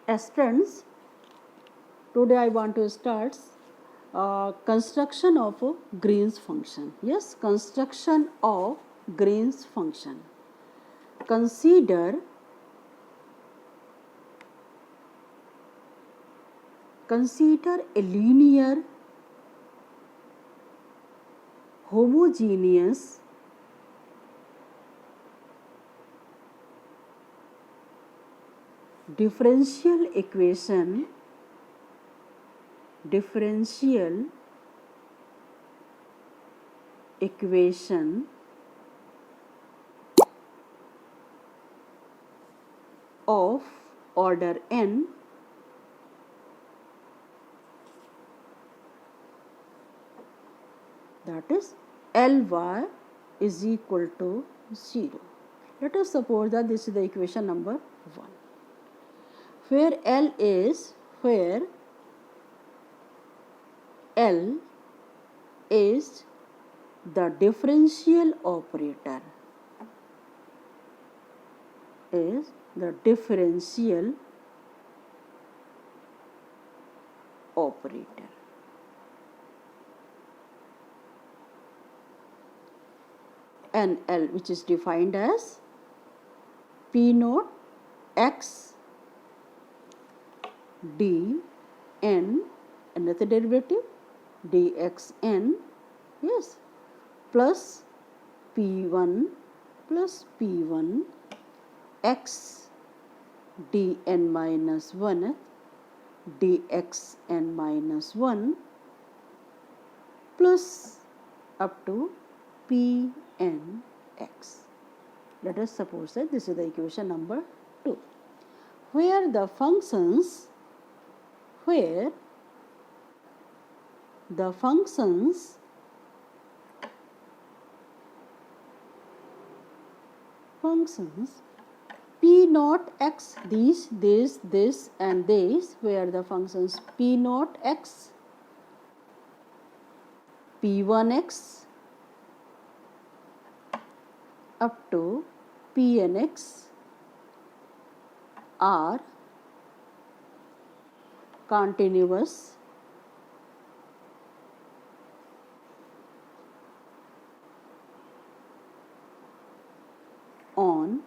Students, today I want to start construction of Green's function. Yes, construction of Green's function. Consider a linear homogeneous differential equation of order n that is Ly is equal to 0. Let us suppose that this is the equation number 1, where L is the differential operator, and L, which is defined as P naught x d n, another derivative dxn, yes, plus P1 x dn minus 1 dxn minus 1 plus up to Pnx. Let us suppose that this is the equation number 2, where the functions P naught x, this and this, where the functions P naught x, P1x up to Pnx are continuous on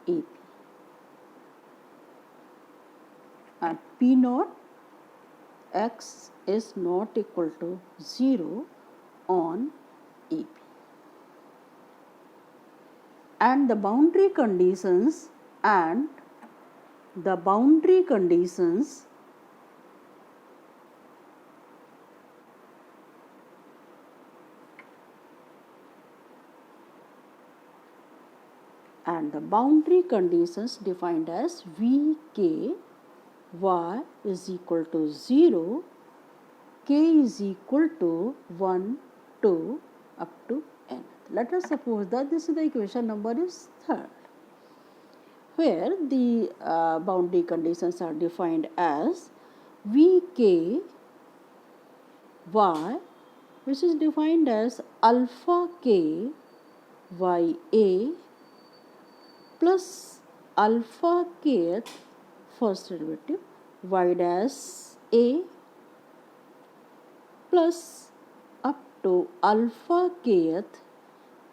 AP, and P naught x is not equal to 0 on AP, and the boundary conditions defined as Vk y is equal to 0, k is equal to 1, 2 up to n. Let us suppose that this is the equation number is 3rd, where the boundary conditions are defined as Vk y, which is defined as alpha k y a plus alpha kth first derivative y dash a plus up to alpha kth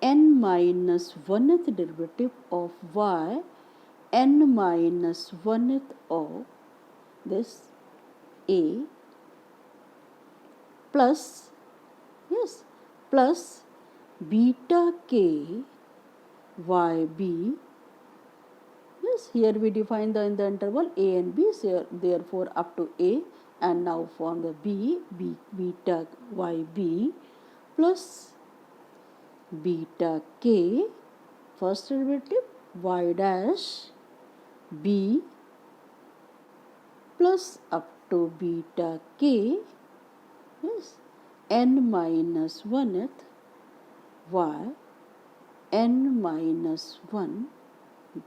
n minus 1th derivative of y n minus 1th of this a plus beta k y b. Yes, here we define in the interval a and b, so therefore up to a, and now form the b beta y b plus beta k first derivative y dash b plus up to beta k, yes, n minus 1th y n minus 1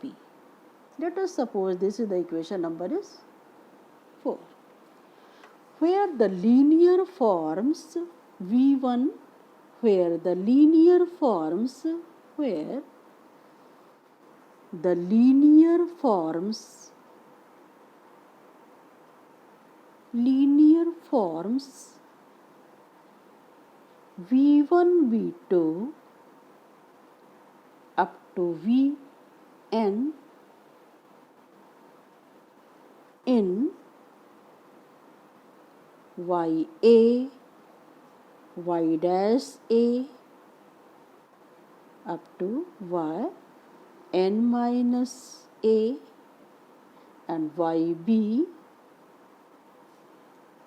b. Let us suppose this is the equation number is 4, where the linear forms V1, where the linear forms linear forms v1 v2 up to vn in ya y dash a up to yn minus a and yb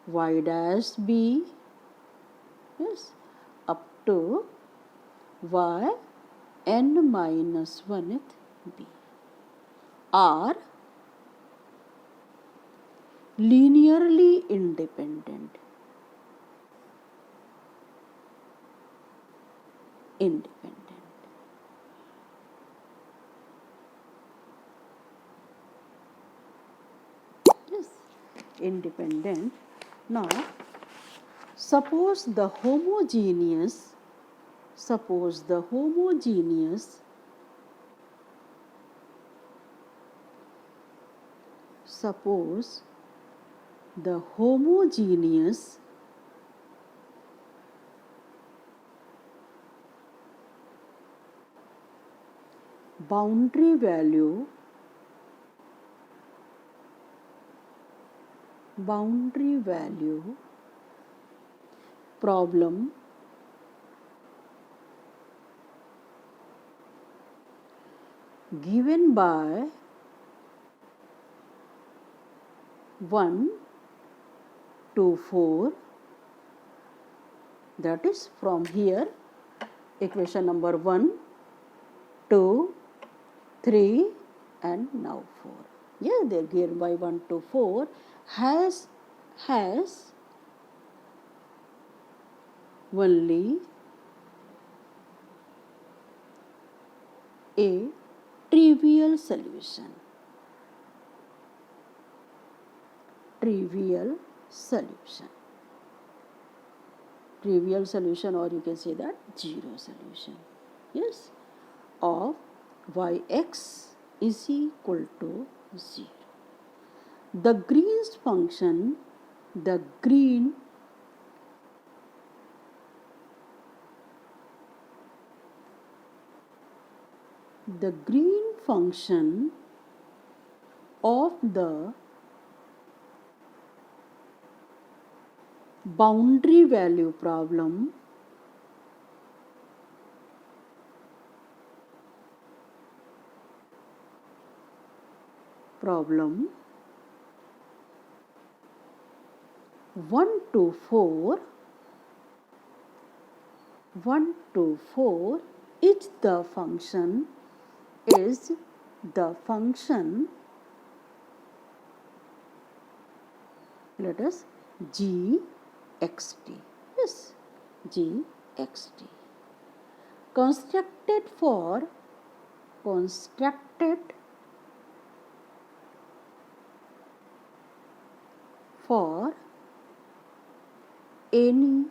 y dash b, yes, up to yn minus 1th b are linearly independent. Yes, independent. Now, suppose the homogeneous boundary value problem given by 1 to 4, that is from here equation number 1, 2, 3 and now 4. Yeah, they are given by 1 to 4 has only a trivial solution. Trivial solution, or you can say that zero solution, yes, of yx is equal to 0. The Green's function, the green function of the boundary value problem problem 1 to 4 is the function let us gxt, yes, gxt constructed for any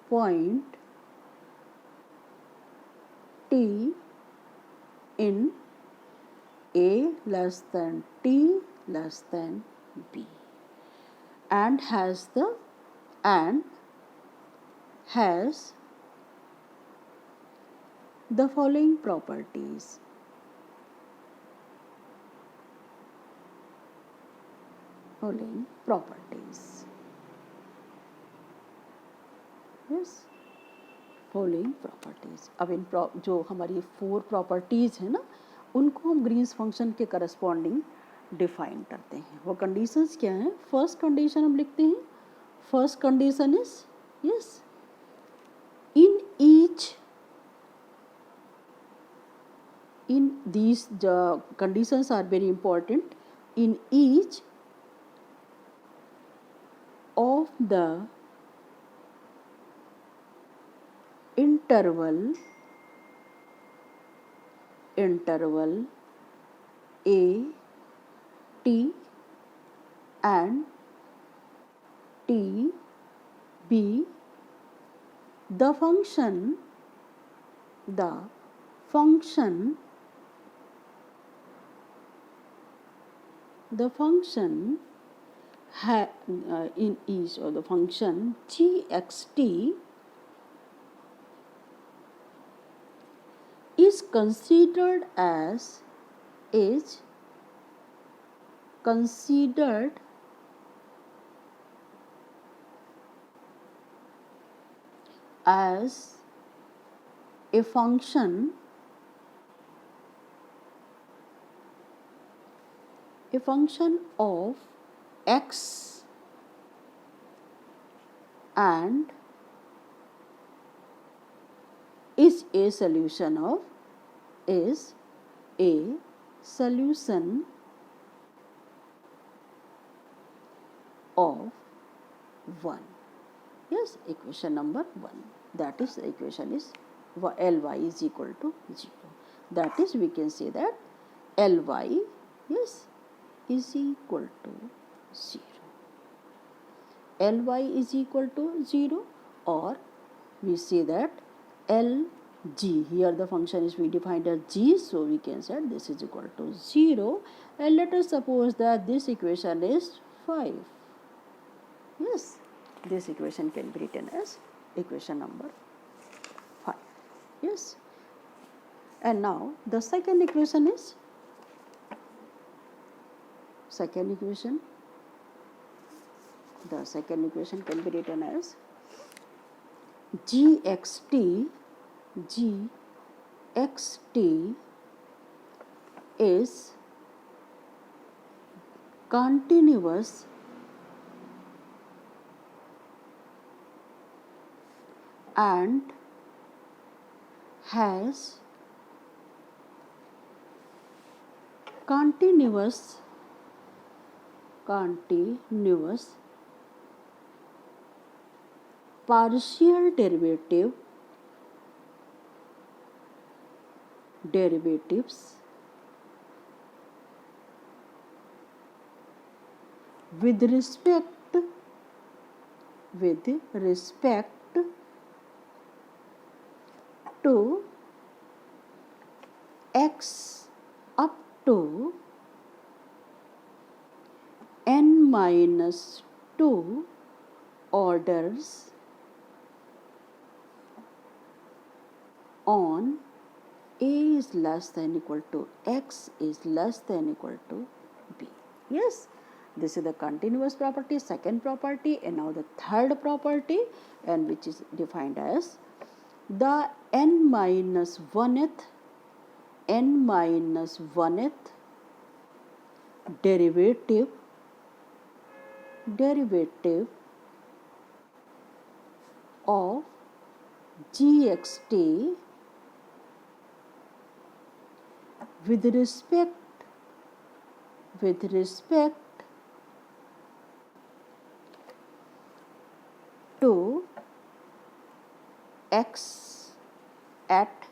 point t in a less than t less than b and has the following properties. Yes, following properties. अब इन जो हमारी 4 properties है ना, उनको हम Green's function के corresponding define करते हैं. वो कंडीशंस क्या हैं? फर्स्ट कंडीशन हम लिखते हैं. First condition is yes, in these conditions are very important. In each of the interval a, t and t, b, the function in each of the function g(xt) is considered as a function of x and is a solution of of 1. Yes, equation number 1. That is, the equation is Ly is equal to 0. That is, we can say that Ly, yes, is equal to 0. Ly is equal to 0, or we say that Lg, here the function is we defined as g, so we can say this is equal to 0, and let us suppose that this equation is 5. Yes, this equation can be written as equation number 5. Yes, and now the second equation is the second equation can be written as gxt is continuous and has continuous partial derivatives with respect to x up to n minus 2 orders on a is less than equal to x is less than equal to b. Yes, this is the continuous property, second property, and now the third property, and which is defined as the n minus 1th derivative of gxt with respect to x at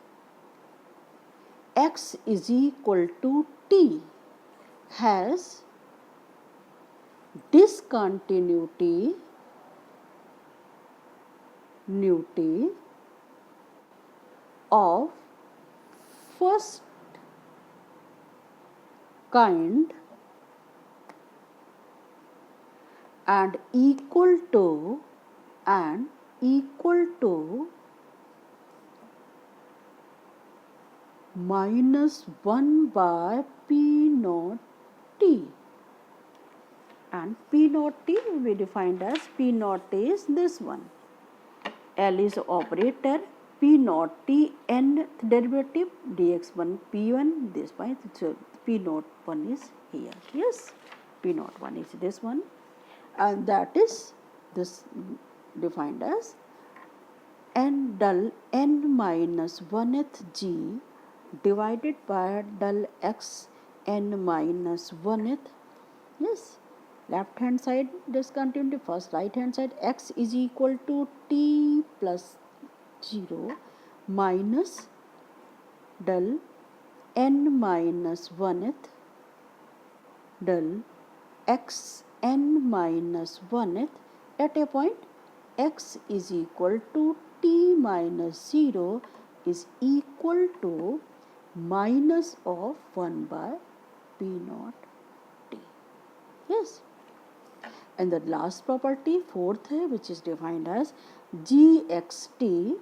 x is equal to t has discontinuity of first kind and equal to minus 1 by p naught t, and p naught t we defined as p naught t is this one. L is operator, p naught t nth derivative dx1 p1, this point, so p naught 1 is here. Yes, p naught 1 is this one, and that is this defined as n del n minus 1th g divided by del x n minus 1th. Yes, left hand side discontinuity, first right hand side, x is equal to t plus 0 minus del n minus 1th del x n minus 1th at a point x is equal to t minus 0 is equal to minus of 1 by p naught t. Yes, And the last property, fourth है, which is defined as gxt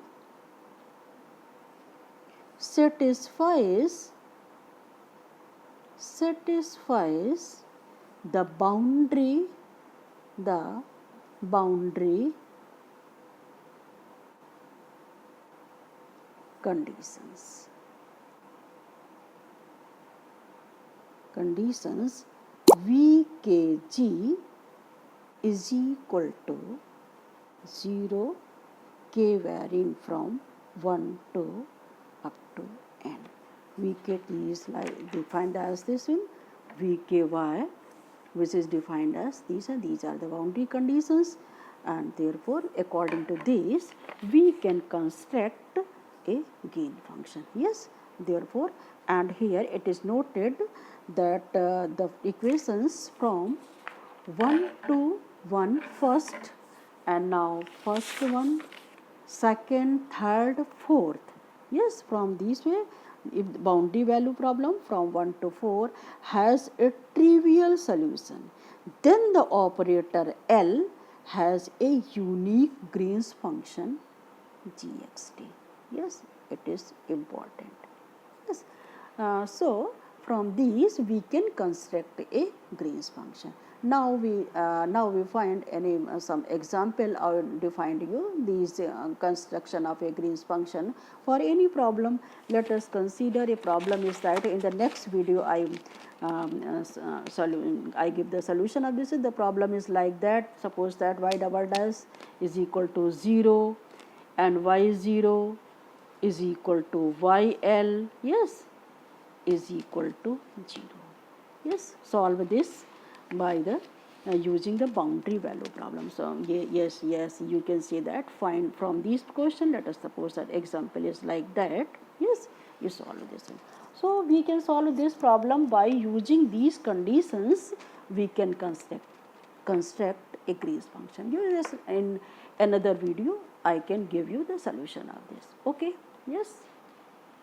satisfies the boundary conditions vkg is equal to 0, k varying from 1 to up to n. Vkt is like defined as this in vky, which is defined as these are the boundary conditions, and therefore according to this we can construct a gain function. Yes, therefore, and here it is noted that the equations from 1 to 1 first, and now first one, second, third, fourth. Yes, from this way, if the boundary value problem from 1 to 4 has a trivial solution, then the operator L has a unique Green's function gxt. Yes, it is important. Yes. So from these we can construct a Green's function. Now we find some example or defined you these construction of a Green's function for any problem. Let us consider a problem is that in the next video I give the solution of this. The problem is like that. Suppose that y double dash is equal to 0 and y0 is equal to yl, yes, is equal to 0. Yes, solve this by the using the boundary value problem. So yes, you can say that. Find from this question, let us suppose that example is like that. Yes, you solve this one. So we can solve this problem by using these conditions. We can construct a Green's function. Yes, in another video I can give you the solution of this. Okay, yes.